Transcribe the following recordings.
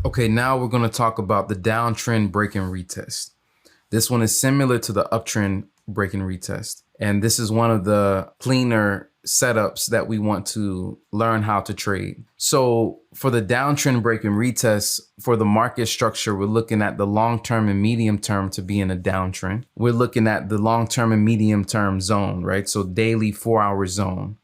Okay, now we're going to talk about the downtrend break and retest. This one is similar to the uptrend break and retest. And this is one of the cleaner setups that we want to learn how to trade. So for the downtrend break and retest, for the market structure, we're looking at the long-term and medium-term to be in a downtrend. We're looking at the long-term and medium-term zone, right? So daily 4-hour zone.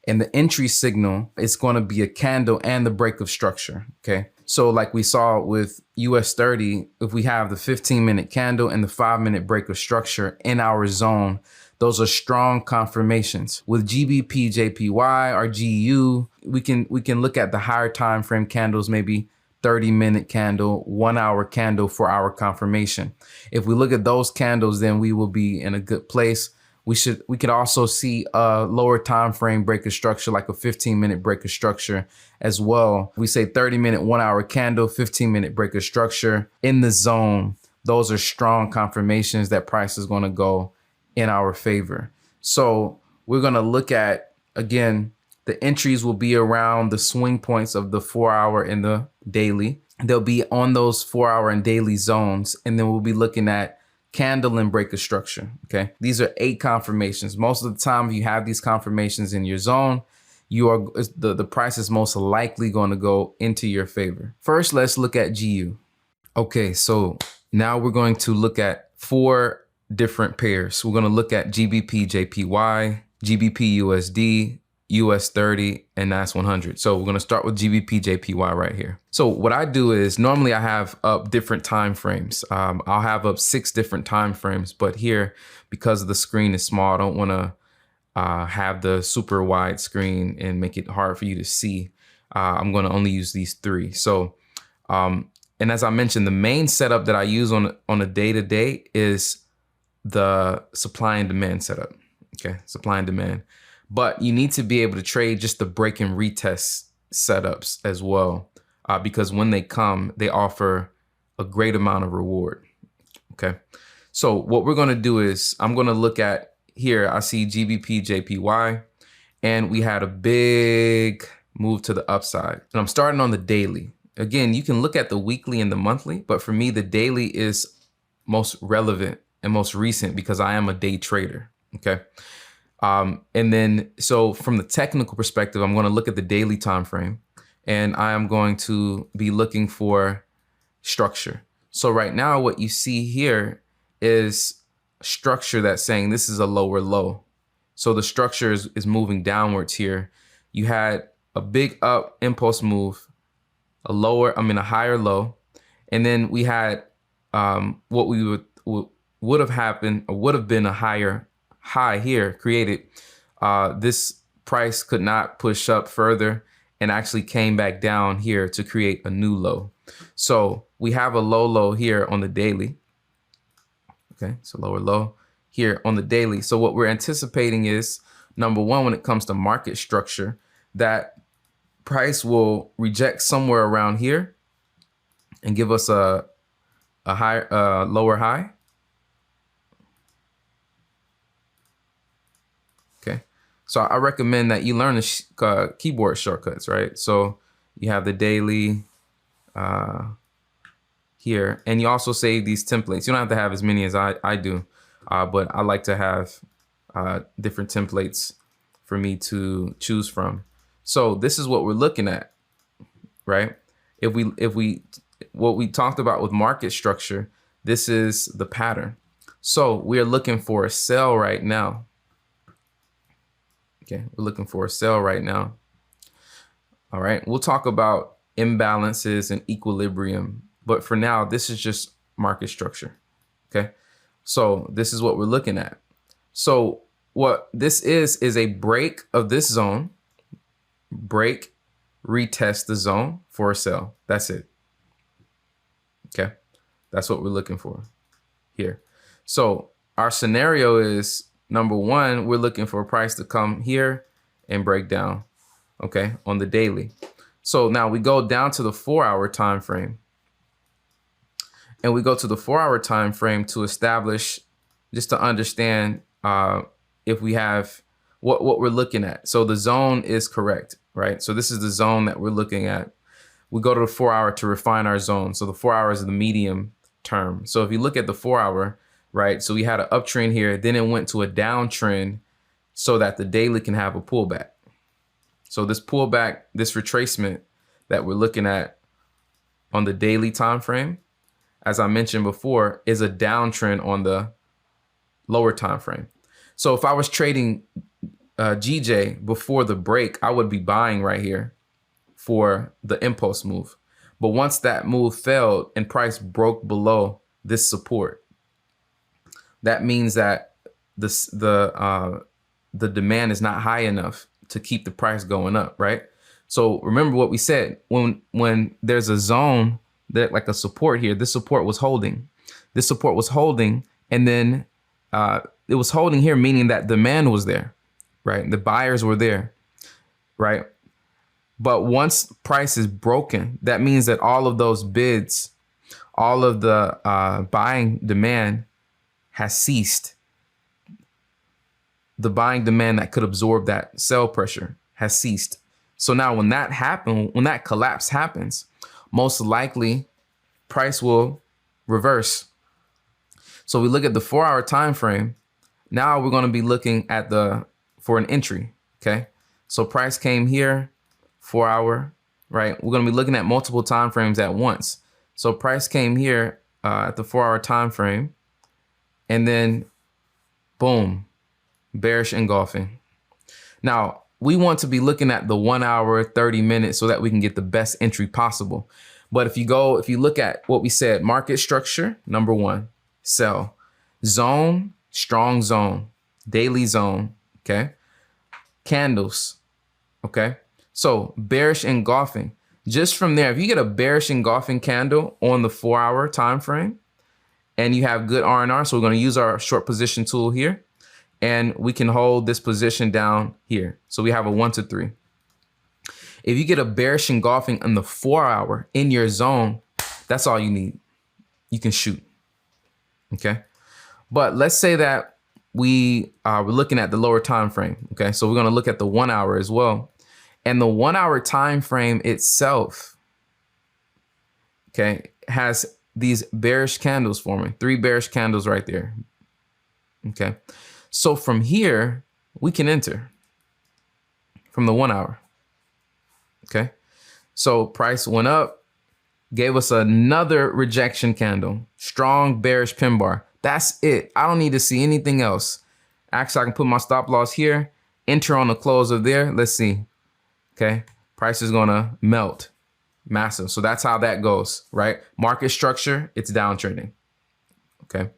And the entry signal is going to be a candle and the break of structure, okay? So like we saw with US 30, if we have the 15-minute candle and the 5-minute break of structure in our zone, those are strong confirmations. With GBP, JPY, or GU, we can look at the higher time frame candles, maybe 30-minute candle, 1-hour candle for our confirmation. If we look at those candles, then we will be in a good place. We could also see a lower time frame break of structure, like a 15-minute break of structure as well. We say 30-minute, 1-hour candle, 15-minute break of structure in the zone. Those are strong confirmations that price is going to go in our favor. So we're going to look at, again, the entries will be around the swing points of the 4-hour and the daily. They'll be on those 4-hour and daily zones. And then we'll be looking at candle and break of structure. Okay. These are 8 confirmations. Most of the time, if you have these confirmations in your zone, the price is most likely going to go into your favor. First, let's look at GU. Okay. So now we're going to look at 4 different pairs. We're going to look at GBP, JPY, GBP, USD, US 30, and NAS 100. So we're going to start with GBP JPY right here. So what I do is normally I have up different time frames. I'll have up 6 different time frames, but here, because the screen is small, I don't want to have the super wide screen and make it hard for you to see. I'm going to only use these 3. So, and as I mentioned, the main setup that I use on a day-to-day is the supply and demand setup. Okay, supply and demand. But you need to be able to trade just the break and retest setups as well, because when they come, they offer a great amount of reward. Okay. So what we're going to do is I'm going to look at here. I see GBP, JPY, and we had a big move to the upside. And I'm starting on the daily. Again, you can look at the weekly and the monthly, but for me, the daily is most relevant and most recent because I am a day trader. Okay. And then, so from the technical perspective, I'm going to look at the daily time frame, and I am going to be looking for structure. So right now, what you see here is structure that's saying this is a lower low. So the structure is moving downwards here. You had a big up impulse move, a higher low, and then we had what would have happened or would have been a higher high here created. This price could not push up further and actually came back down here to create a new low. So we have a low here on the daily. Okay, so lower low here on the daily. So what we're anticipating is, number one, when it comes to market structure, that price will reject somewhere around here and give us a lower high. So I recommend that you learn the keyboard shortcuts, right? So you have the daily here, and you also save these templates. You don't have to have as many as I do, but I like to have different templates for me to choose from. So this is what we're looking at, right? What we talked about with market structure, this is the pattern. So we are looking for a sell right now. Okay, we're looking for a sell right now. All right, we'll talk about imbalances and equilibrium, but for now, this is just market structure. Okay, so this is what we're looking at. So what this is a break of this zone, break, retest the zone for a sell. That's it. Okay, that's what we're looking for here. So our scenario is, number one, we're looking for a price to come here and break down, okay, on the daily. So now we go down to the 4-hour time frame, and we go to the 4-hour time frame to establish, just to understand if we have what we're looking at. So the zone is correct, right? So this is the zone that we're looking at. we go to the 4 hour to refine our zone. So the 4 hours is the medium term. So if you look at the 4 hour, right? So we had an uptrend here, then it went to a downtrend so that the daily can have a pullback. So this pullback, this retracement that we're looking at on the daily time frame, as I mentioned before, is a downtrend on the lower time frame. So if I was trading GJ before the break, I would be buying right here for the impulse move. But once that move failed and price broke below this support, that means that the demand is not high enough to keep the price going up, right? So remember what we said, when there's a zone that like a support here, this support was holding. This support was holding, and then it was holding here, meaning that demand was there, right? The buyers were there, right? But once price is broken, that means that all of those bids, all of the buying demand has ceased. The buying demand that could absorb that sell pressure has ceased. So now when that happens, when that collapse happens, most likely price will reverse. So we look at the 4 hour time frame. Now we're going to be looking at for an entry. Okay. So price came here, 4 hour, right? We're going to be looking at multiple time frames at once. So price came here at the 4 hour time frame, and then boom, bearish engulfing. Now we want to be looking at the 1 hour, 30 minutes so that we can get the best entry possible. But if you look at what we said, market structure, number one, sell. Zone, strong zone, daily zone, okay? Candles, okay? So bearish engulfing. Just from there, if you get a bearish engulfing candle on the 4 hour time frame and you have good R&R, so we're going to use our short position tool here, and we can hold this position down here. So we have a 1 to 3. If you get a bearish engulfing on the 4 hour in your zone, that's all you need. You can shoot. Okay. But let's say that we're looking at the lower time frame. Okay. So we're going to look at the 1 hour as well. And the 1 hour time frame itself, okay, has these bearish candles forming, 3 bearish candles right there. Okay. So from here, we can enter from the 1 hour. Okay. So price went up, gave us another rejection candle, strong bearish pin bar. That's it. I don't need to see anything else. Actually, I can put my stop loss here, enter on the close of there. Let's see. Okay. Price is going to melt massive. So that's how that goes, right? Market structure, it's downtrending. Okay.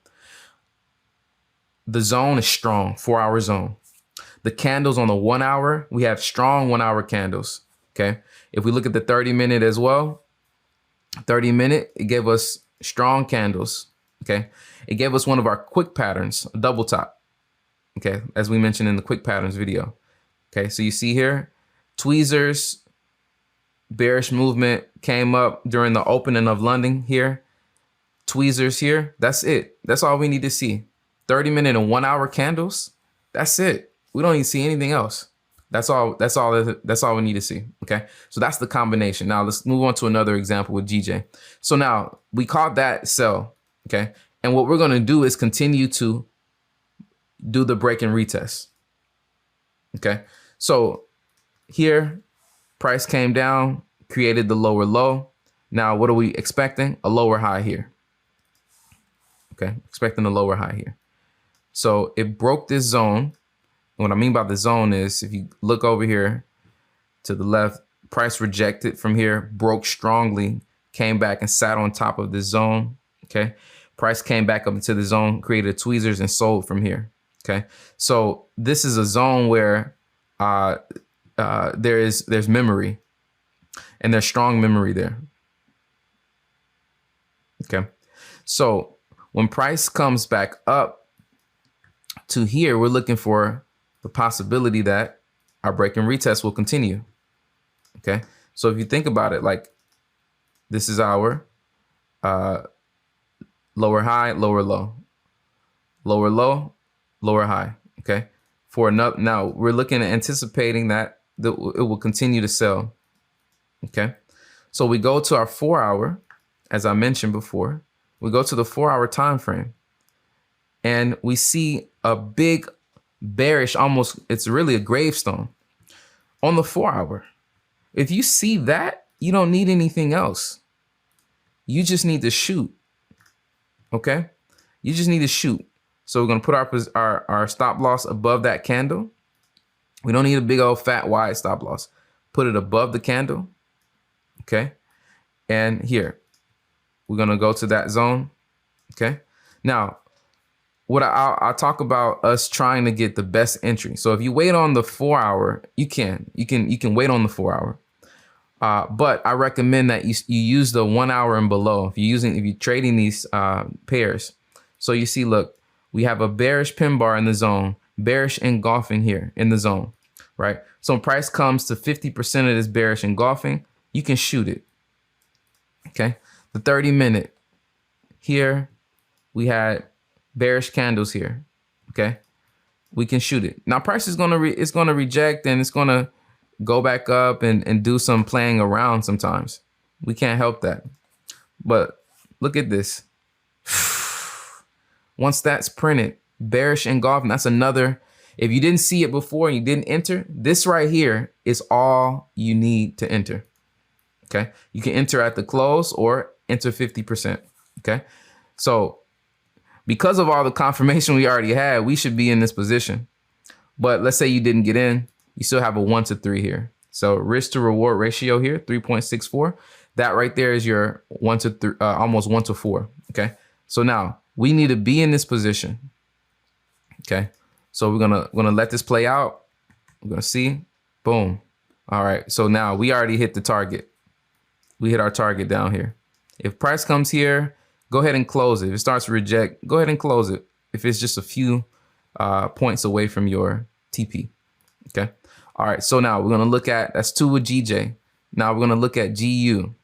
The zone is strong, 4 hour zone. The candles on the 1 hour, we have strong 1 hour candles. Okay. If we look at the 30 minute as well, 30 minute, it gave us strong candles. Okay. It gave us one of our quick patterns, a double top. Okay. As we mentioned in the quick patterns video. Okay. So you see here, tweezers, bearish movement came up during the opening of London here. Tweezers here. That's it. That's all we need to see. 30 minute and 1 hour candles. That's it. We don't need to see anything else. That's all we need to see. Okay. So that's the combination. Now let's move on to another example with GJ. So now we caught that sell. Okay. And what we're going to do is continue to do the break and retest. Okay. So here price came down, created the lower low. Now, what are we expecting? A lower high here. Okay. Expecting a lower high here. So it broke this zone. What I mean by the zone is if you look over here to the left, price rejected from here, broke strongly, came back and sat on top of the zone. Okay. Price came back up into the zone, created tweezers and sold from here. Okay. So this is a zone where there's memory, and there's strong memory there. Okay. So when price comes back up to here, we're looking for the possibility that our break and retest will continue. Okay. So if you think about it, like this is our lower high, lower low, lower low, lower high. Okay. For another, now we're looking at anticipating that it will continue to sell. Okay. So we go to our 4 hour, as I mentioned before, we go to the 4 hour time frame and we see a big bearish, almost, it's really a gravestone on the 4 hour. If you see that, you don't need anything else. You just need to shoot. Okay. You just need to shoot. So we're going to put our stop loss above that candle. We don't need a big old fat wide stop loss. Put it above the candle. Okay. And here, we're going to go to that zone. Okay. Now, what I'll talk about us trying to get the best entry. So if you wait on the 4 hour, you can wait on the 4 hour. But I recommend that you use the 1 hour and below. If you're trading these pairs. So you see, look, we have a bearish pin bar in the zone, bearish engulfing here in the zone, right? So when price comes to 50% of this bearish engulfing, you can shoot it. Okay. The 30-minute here, we had bearish candles here. Okay. We can shoot it. Now price is going to reject and it's going to go back up and do some playing around sometimes. We can't help that. But look at this. Once that's printed, bearish engulfing, that's another. If you didn't see it before and you didn't enter, this right here is all you need to enter. Okay. You can enter at the close or enter 50%. Okay. So because of all the confirmation we already had, we should be in this position. But let's say you didn't get in, you still have a 1 to 3 here. So risk to reward ratio here, 3.64. That right there is your 1 to 3, almost 1 to 4. Okay. So now we need to be in this position. Okay. So we're gonna let this play out. We're gonna see. Boom. All right. So now we already hit the target. We hit our target down here. If price comes here, go ahead and close it. If it starts to reject, go ahead and close it. If it's just a few points away from your TP. Okay. All right. So now we're gonna look at, that's 2 with GJ. Now we're gonna look at GU.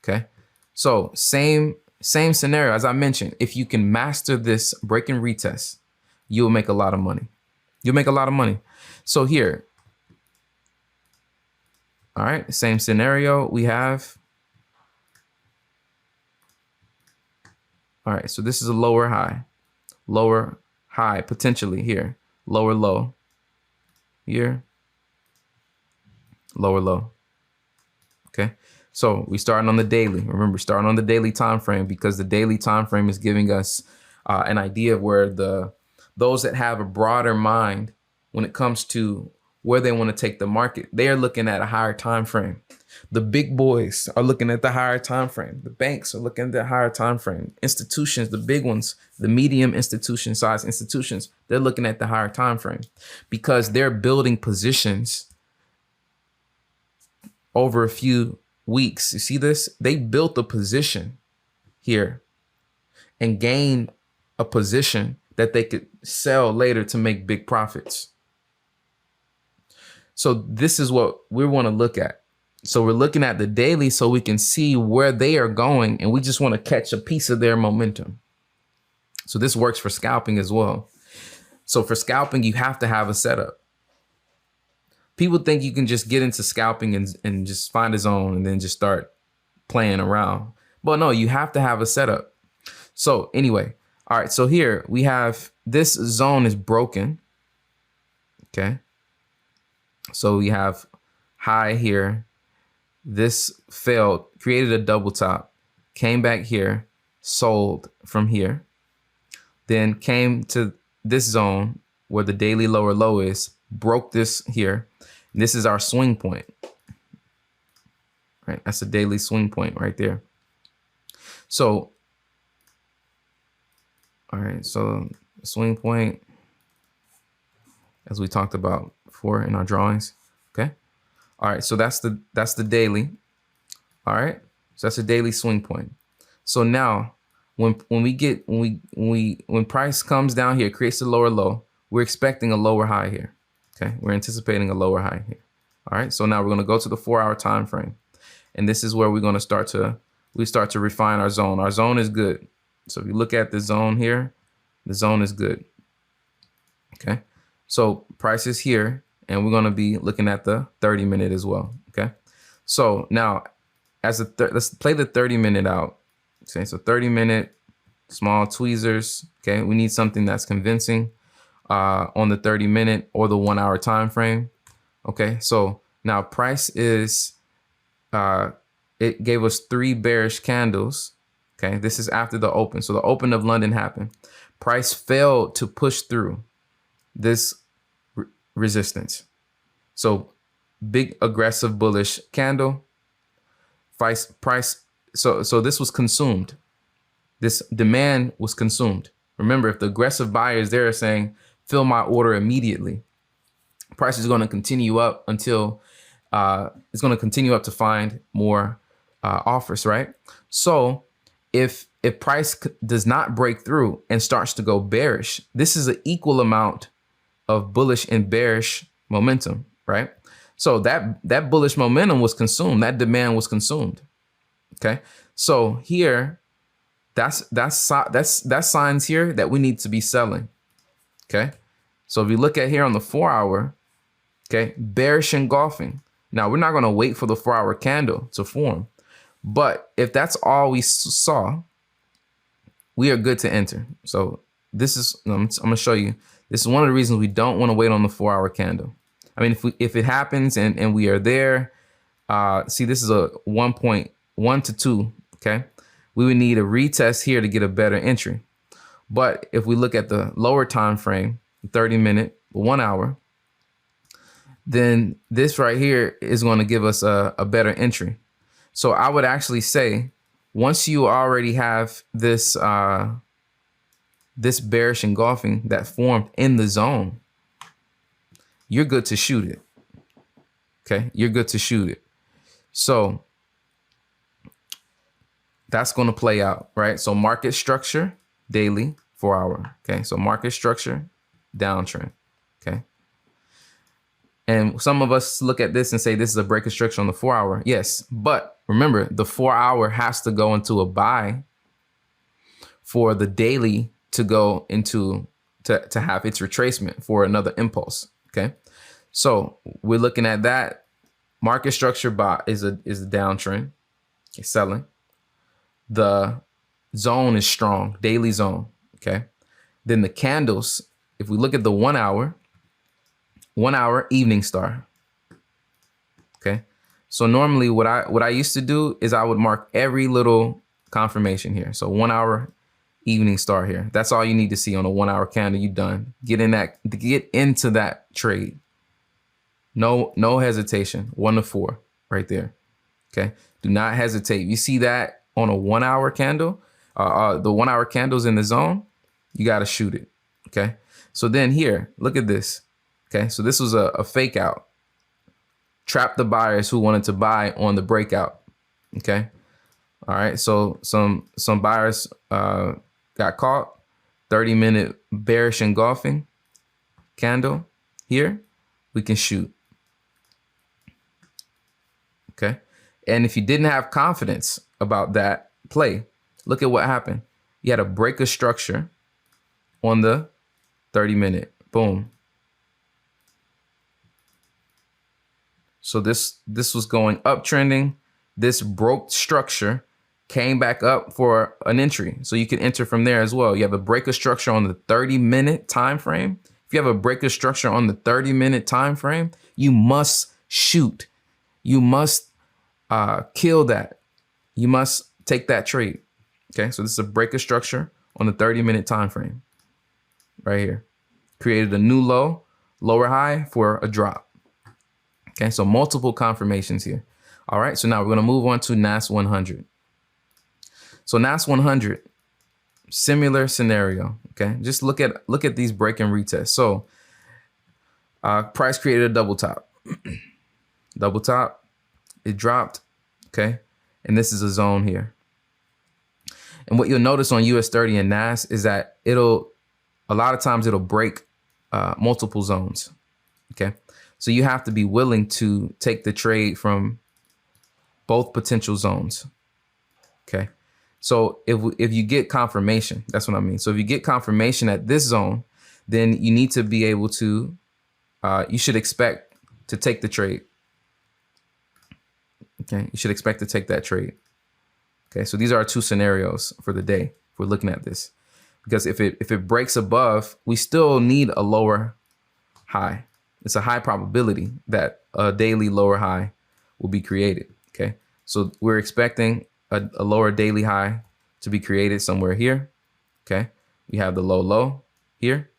Okay. So same scenario as I mentioned. If you can master this break and retest, you'll make a lot of money. You'll make a lot of money. So here, all right, same scenario we have. All right, so this is a lower high potentially here, lower low here, lower low. Okay. So we starting on the daily. Remember, starting on the daily time frame because the daily time frame is giving us an idea of where those that have a broader mind when it comes to where they want to take the market, they are looking at a higher time frame. The big boys are looking at the higher time frame. The banks are looking at the higher time frame. Institutions, the big ones, the medium institution size institutions, they're looking at the higher time frame because they're building positions over a few weeks. You see this? They built a position here and gained a position that they could sell later to make big profits. So this is what we want to look at. So we're looking at the daily so we can see where they are going and we just want to catch a piece of their momentum. So this works for scalping as well. So for scalping, you have to have a setup. People think you can just get into scalping and just find a zone and then just start playing around. But no, you have to have a setup. So anyway, all right. So here we have this zone is broken. Okay. So we have high here. This failed, created a double top, came back here, sold from here, then came to this zone where the daily lower low is, broke this here. This is our swing point, right? That's a daily swing point right there. So, all right, so swing point, as we talked about before in our drawings, okay? All right, so that's the daily. All right, so that's a daily swing point. So now, when price comes down here, creates a lower low, we're expecting a lower high here. Okay, we're anticipating a lower high here. All right, so now we're going to go to the 4 hour time frame, and this is where we're going to start to refine our zone. Our zone is good. So if you look at the zone here, the zone is good. Okay, so price is here. And we're going to be looking at the 30-minute as well. Okay. So now as let's play the 30-minute out. Okay, so 30-minute small tweezers. Okay, we need something that's convincing on the 30-minute or the 1 hour time frame. Okay, so now price is it gave us 3 bearish candles. Okay, this is after the open. So the open of London happened. Price failed to push through this resistance. So big aggressive bullish candle. Price. So this was consumed. This demand was consumed. Remember, if the aggressive buyers there are saying, fill my order immediately, price is going to continue up until it's going to continue up to find more offers, right? So if price does not break through and starts to go bearish, this is an equal amount of bullish and bearish momentum, right? So that bullish momentum was consumed. That demand was consumed. Okay. So here, that's signs here that we need to be selling. Okay. So if you look at here on the 4 hour, okay, bearish engulfing. Now we're not going to wait for the 4 hour candle to form, but if that's all we saw, we are good to enter. So this is, I'm going to show you, this is one of the reasons we don't want to wait on the 4 hour candle. I mean, if it happens and we are there, see, this is a 1.1 to 2. Okay. We would need a retest here to get a better entry. But if we look at the lower time frame, 30-minute, 1 hour, then this right here is going to give us a better entry. So I would actually say, once you already have this this bearish engulfing that formed in the zone, you're good to shoot it. Okay, you're good to shoot it. So that's going to play out, right? So market structure, daily, 4 hour. Okay, so market structure, downtrend. Okay. And some of us look at this and say this is a break of structure on the 4 hour. Yes, but remember, the 4 hour has to go into a buy for the daily to go into to have its retracement for another impulse. Okay, so we're looking at that market structure buy is a downtrend. Okay, selling. The zone is strong, daily zone. Okay, then the candles. If we look at the 1 hour. 1 hour evening star. Okay. So normally what I used to do is I would mark every little confirmation here. So 1 hour evening star here. That's all you need to see on a 1 hour candle. You done. Get into that trade. No hesitation. 1 to 4 right there. Okay. Do not hesitate. You see that on a 1 hour candle, the 1 hour candles in the zone, you got to shoot it. Okay. So then here, look at this. Okay, so this was a fake out. Trap the buyers who wanted to buy on the breakout. Okay, all right. So some buyers got caught. 30-minute bearish engulfing candle here. We can shoot. Okay, and if you didn't have confidence about that play, look at what happened. You had a break of structure on the 30-minute. Boom. So this was going uptrending. This broke structure, came back up for an entry. So you can enter from there as well. You have a break of structure on the 30-minute time frame. If you have a break of structure on the 30-minute time frame, you must shoot. You must kill that. You must take that trade. Okay, so this is a break of structure on the 30-minute time frame. Right here. Created a new low, lower high for a drop. Okay, so multiple confirmations here. All right, so now we're going to move on to NAS 100. So NAS 100, similar scenario. Okay, just look at these break and retest. So price created a double top. Double top, it dropped. Okay, and this is a zone here. And what you'll notice on US 30 and NAS is that a lot of times it'll break multiple zones. Okay. So you have to be willing to take the trade from both potential zones. Okay. So if you get confirmation, that's what I mean. So if you get confirmation at this zone, then you need to be able to, you should expect to take the trade. Okay, you should expect to take that trade. Okay, so these are our two scenarios for the day if we're looking at this. Because if it breaks above, we still need a lower high. It's a high probability that a daily lower high will be created. Okay, so we're expecting a lower daily high to be created somewhere here. Okay, we have the low here.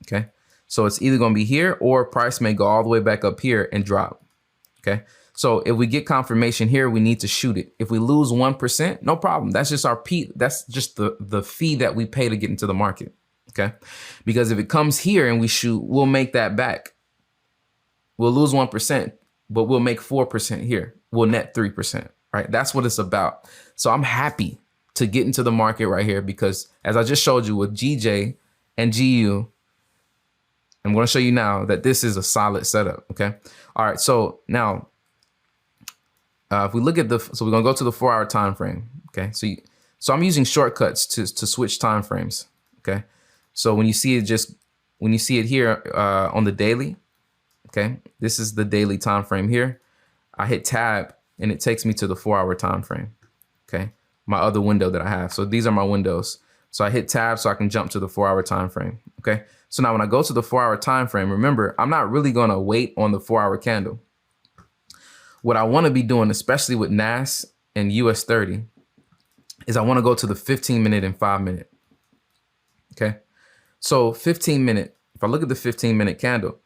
Okay, so it's either going to be here or price may go all the way back up here and drop. Okay, so if we get confirmation here, we need to shoot it. If we lose 1%, no problem. That's just our P. That's just the fee that we pay to get into the market. Okay, because if it comes here and we shoot, we'll make that back. We'll lose 1%, but we'll make 4% here. We'll net 3%. Right, that's what it's about. So I'm happy to get into the market right here because, as I just showed you with GJ and GU, I'm going to show you now that this is a solid setup. Okay. All right. So now, if we look at so we're going to go to the 4-hour time frame. Okay. So I'm using shortcuts to switch time frames. Okay. So when you see it here on the daily, okay, this is the daily time frame here. I hit tab and it takes me to the 4-hour time frame. Okay. My other window that I have. So these are my windows. So I hit tab so I can jump to the 4-hour time frame. Okay. So now when I go to the 4-hour time frame, remember, I'm not really going to wait on the 4-hour candle. What I want to be doing, especially with NAS and US 30, is I want to go to the 15-minute and 5-minute. Okay. So 15-minute, if I look at the 15-minute candle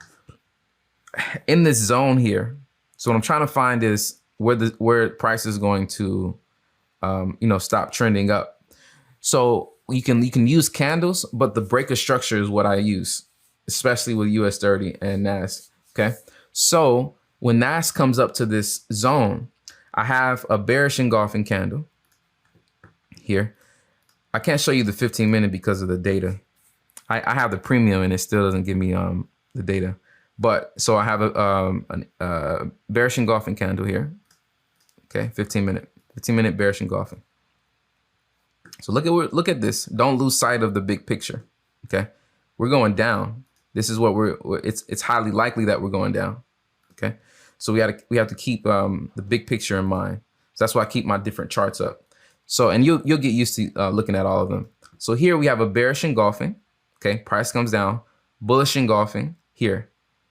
in this zone here, so what I'm trying to find is where price is going to, stop trending up. So you can use candles, but the breaker structure is what I use, especially with US 30 and NAS. Okay. So when NAS comes up to this zone, I have a bearish engulfing candle here. I can't show you the 15-minute because of the data. I have the premium and it still doesn't give me the data. But so I have a bearish engulfing candle here. Okay, 15-minute bearish engulfing. So look at this. Don't lose sight of the big picture. Okay, we're going down. This is what it's highly likely that we're going down. Okay, so we have to keep the big picture in mind. So that's why I keep my different charts up. So and you'll get used to looking at all of them. So here we have a bearish engulfing. Okay, price comes down, bullish engulfing here,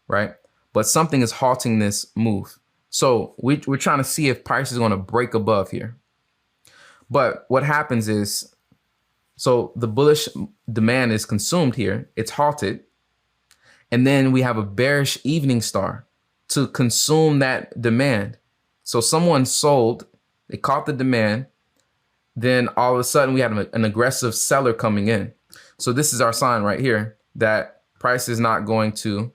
right? But something is halting this move. So we're trying to see if price is going to break above here. But what happens is, so the bullish demand is consumed here. It's halted. And then we have a bearish evening star to consume that demand. So someone sold, they caught the demand. Then all of a sudden we had an aggressive seller coming in. So this is our sign right here that price is not going to,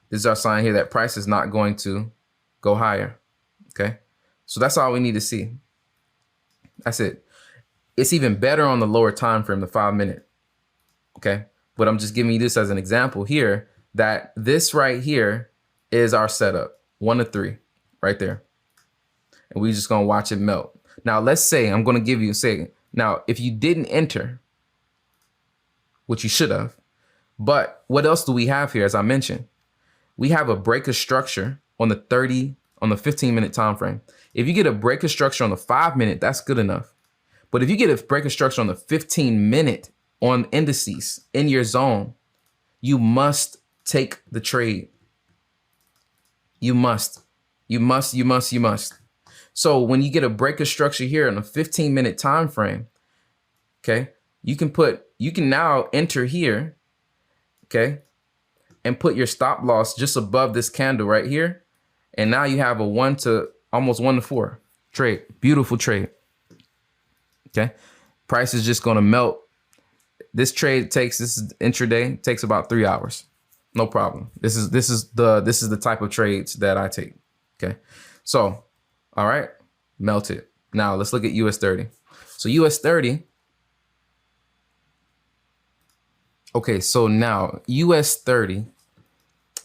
this is our sign here that price is not going to go higher. Okay. So that's all we need to see. That's it. It's even better on the lower time frame, the 5-minute. Okay. But I'm just giving you this as an example here that this right here is our setup, 1 to 3 right there. And we're just going to watch it melt. Now, let's say I'm going to give you a second. Now, if you didn't enter, which you should have, but what else do we have here? As I mentioned, we have a breaker structure on the 15-minute time frame. If you get a breaker structure on the 5-minute, that's good enough. But if you get a breaker structure on the 15-minute on indices in your zone, you must take the trade. You must. So when you get a breaker structure here on a 15-minute time frame, okay, you can now enter here, okay, and put your stop loss just above this candle right here. And now you have a almost 1 to 4 trade. Beautiful trade. Okay. Price is just going to melt. This trade this is intraday, takes about 3 hours. No problem. This is the type of trades that I take. Okay. So, all right, melted. Now let's look at US 30. So US 30. Okay. So now US 30.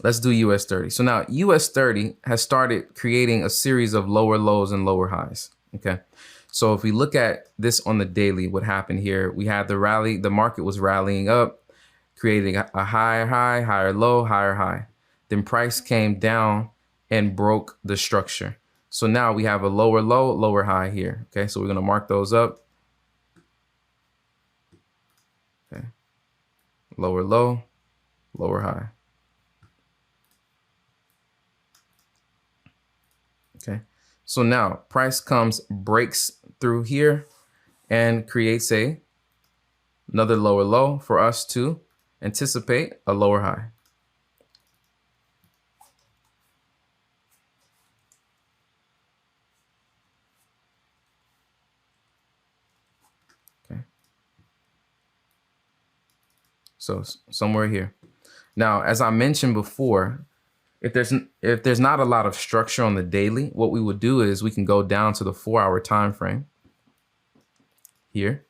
Let's do US 30. So now US 30 has started creating a series of lower lows and lower highs. Okay. So if we look at this on the daily, what happened here, we had the rally, the market was rallying up, creating a higher high, higher low, higher high. Then price came down and broke the structure. So now we have a lower low, lower high here. Okay, so we're going to mark those up. Okay, lower low, lower high. Okay, so now price comes, breaks through here and creates another lower low for us to anticipate a lower high. Okay, so somewhere here. Now, as I mentioned before, if there's not a lot of structure on the daily, what we would do is we can go down to the 4-hour time frame here,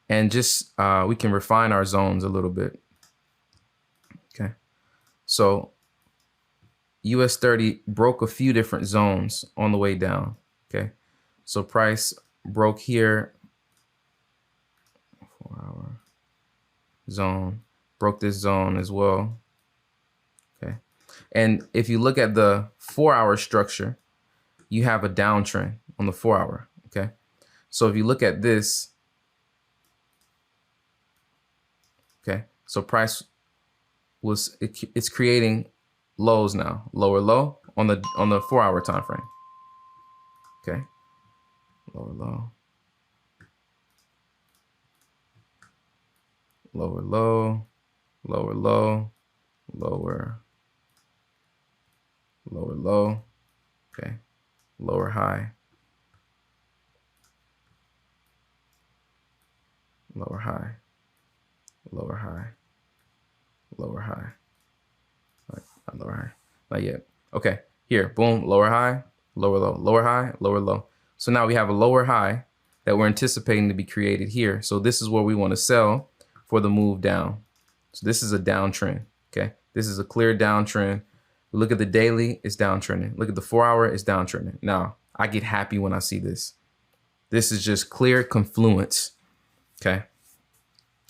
and just we can refine our zones a little bit. Okay, so US 30 broke a few different zones on the way down. Okay, so price broke here, 4-hour zone, broke this zone as well. Okay, and if you look at the 4-hour structure, you have a downtrend on the 4-hour. Okay, so if you look at this, okay, so price it's creating lows now, lower low on the 4-hour time frame. Okay, lower low, lower low, lower low, lower low. Okay, lower high, lower high, lower high, lower high. Not lower high, not yet. Okay, here, boom, lower high, lower low, lower high, lower low. So now we have a lower high that we're anticipating to be created here. So this is where we want to sell for the move down. So this is a downtrend. Okay, this is a clear downtrend. We look at the daily, it's downtrending. Look at the 4-hour, it's downtrending. Now, I get happy when I see this. This is just clear confluence. Okay,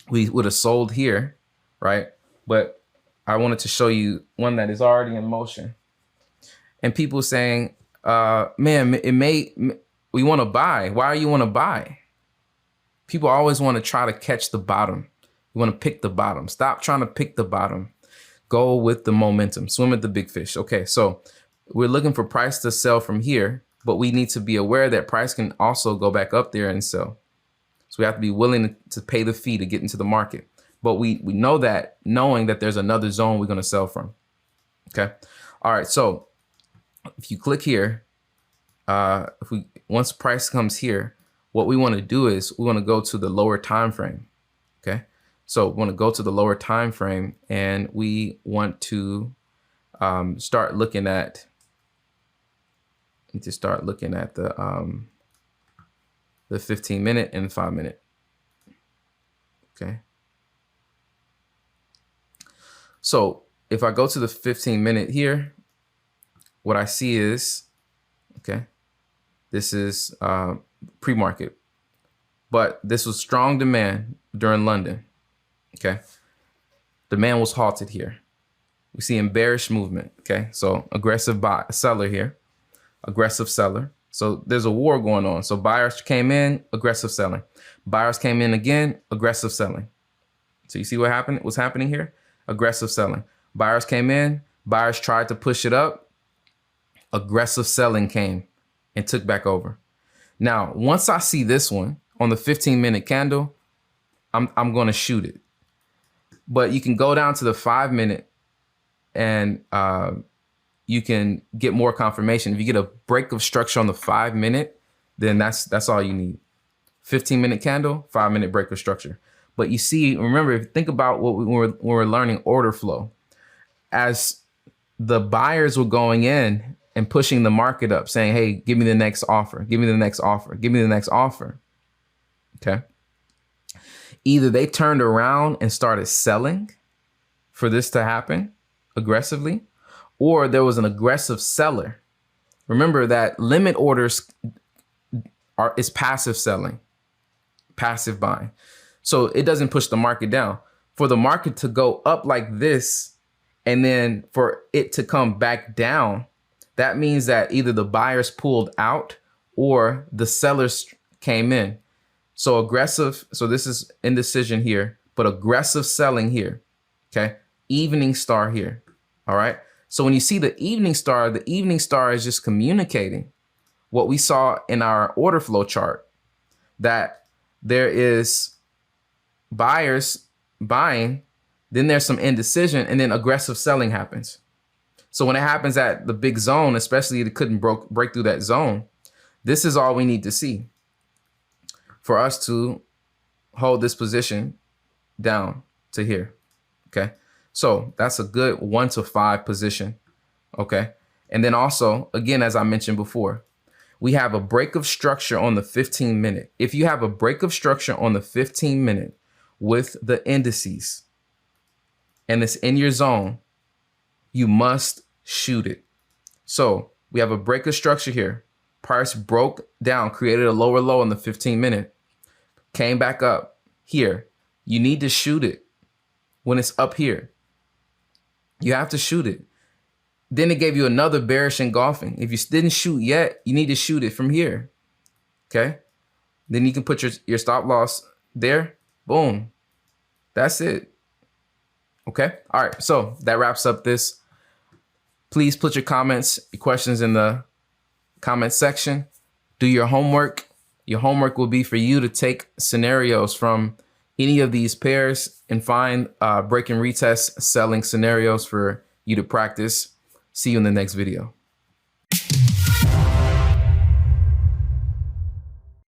we would have sold here, right? But I wanted to show you one that is already in motion. And people saying, man, we want to buy. Why do you want to buy? People always want to try to catch the bottom. You want to pick the bottom. Stop trying to pick the bottom. Go with the momentum. Swim with the big fish. Okay, so we're looking for price to sell from here, but we need to be aware that price can also go back up there and sell. So we have to be willing to pay the fee to get into the market. But we know that, knowing that there's another zone we're going to sell from. Okay. All right. So if you click here, once price comes here, what we want to do is we want to go to the lower time frame. Okay. So we want to go to the lower time frame, and we want to start looking at the 15-minute and 5-minute. Okay. So if I go to the 15-minute here, what I see is, okay, this is pre-market, but this was strong demand during London. Okay, demand was halted here. We see bearish movement. Okay, so aggressive seller here, aggressive seller. So there's a war going on. So buyers came in, aggressive selling. Buyers came in again, aggressive selling. So you see what happened? What's happening here? Aggressive selling. Buyers came in, buyers tried to push it up. Aggressive selling came and took back over. Now, once I see this one on the 15-minute candle, I'm going to shoot it. But you can go down to the 5-minute and you can get more confirmation. If you get a break of structure on the 5-minute, then that's all you need. 15-minute candle, 5-minute break of structure. But you see, remember, if you think about what when we're learning order flow, as the buyers were going in and pushing the market up, saying, hey, give me the next offer, give me the next offer, give me the next offer. Okay. Either they turned around and started selling for this to happen aggressively, or there was an aggressive seller. Remember that limit orders is passive selling, passive buying. So it doesn't push the market down. For the market to go up like this and then for it to come back down, that means that either the buyers pulled out or the sellers came in. So aggressive, so this is indecision here, but aggressive selling here, okay? Evening star here, all right? So when you see the evening star is just communicating what we saw in our order flow chart, that there is buyers buying, then there's some indecision, and then aggressive selling happens. So when it happens at the big zone, especially if it couldn't break through that zone, this is all we need to see for us to hold this position down to here, okay? So that's a good 1 to 5 position, okay? And then also, again, as I mentioned before, we have a break of structure on the 15-minute. If you have a break of structure on the 15-minute with the indices and it's in your zone, you must shoot it. So we have a break of structure here. Price broke down, created a lower low on the 15-minute, came back up here. You need to shoot it when it's up here. You have to shoot it. Then it gave you another bearish engulfing. If you didn't shoot yet, you need to shoot it from here, okay? Then you can put your stop loss there. Boom. That's it, okay? All right, so that wraps up this. Please put your comments, your questions in the comment section. Do your homework. Your homework will be for you to take scenarios from any of these pairs and find break and retest selling scenarios for you to practice. See you in the next video.